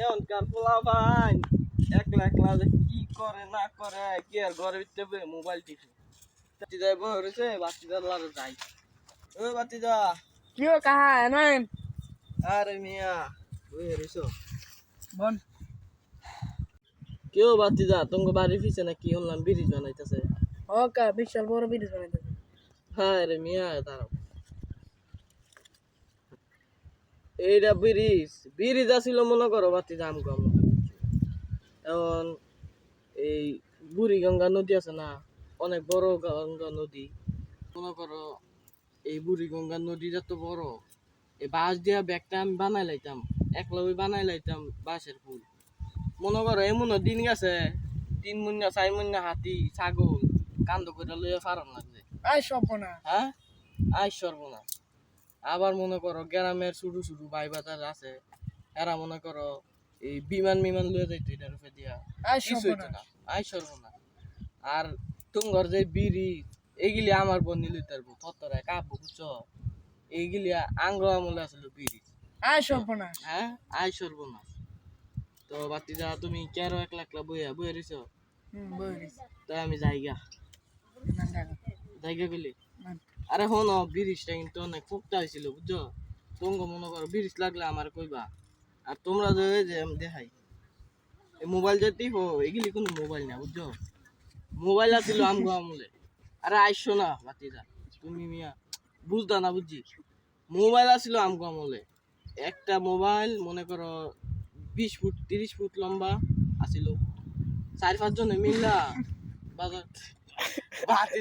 এখনকার পোলা ভাই একলা একলা যে কি করে না করে কি আর ঘরের ভিতরে মোবাইল টিপে বাতি যাই বই রয়েছে বাতি জ্বালার যাই ও বাতি যা কিও কাহা নাই আরে মিয়া বই রয়েছো বল কেউ বাতি যা তোমাকে বাড়ি ফিরছে না কি শুনলাম ব্রিজ বানাইতেছে ওকা বিশাল বড় ব্রিজ বানাইতেছে হ্যাঁ রে মিয়া দাঁড়াও এইটা ব্রিজ ব্রিজ আসিল মনে করো বাতি জাম কম এখন এই বুড়িগঙ্গা নদী আছে না অনেক বড় গঙ্গা নদী মনে করো এই বুড়িগঙ্গা নদী যত বড় এই বাঁশ দিয়া ব্যাগটা আমি বানাই লাইতাম একলা ওই বানাই লাইতাম বাঁশের ফুল মনে করো এমন দিন গেছে 3 মুন্না 4 মুন্না হাতি ছাগল কান্দ করে লইয়া ফারন লাগছে আই সপনা হ্যাঁ আই সর্বনাশ আবার মনে করো গ্রামের ছোট ছোট ভাই বাজার আছে এরা মনে করো এই বিমান লইয়া যাইতো এটার উপরে দিয়া আই কিছু হইতো সপনা না আই সর্বনাশ আর তুঙ্গর যে বিড়ি এইগুলি আমার বন্ধু লইতে পারবো থতরায় কাবু বুঝছো এইগুলি আঙ্গ আমলে আসলে বিড়ি আই সপনা হ্যাঁ আই সর্বনাশ তো বাতি যা তুমি কেন একলা একলা বইয়া বইয়া রইছ বইরিস তাই আমি যাইগা না জায়গা গেলি না আরে হন ব্রিজটা কিন্তু অনেক পোক্তা হয়েছিল বুঝছো তোমাকে মনে করো ব্রিজ লাগলে আমার কইবা আর তোমরা যে আমি দেখাই এই মোবাইল যে টিপো এগুলি কোনো মোবাইল না বুঝছো মোবাইল আছিল আমগো আমলে আরে আইসো না বাতিদা তুমি মিয়া বুঝদা না বুঝছি মোবাইল আছিল আমগো আমলে একটা মোবাইল মনে করো 20 ফুট 30 ফুট লম্বা আছিল 4-5 জনে মিল্লা বাজার বাতি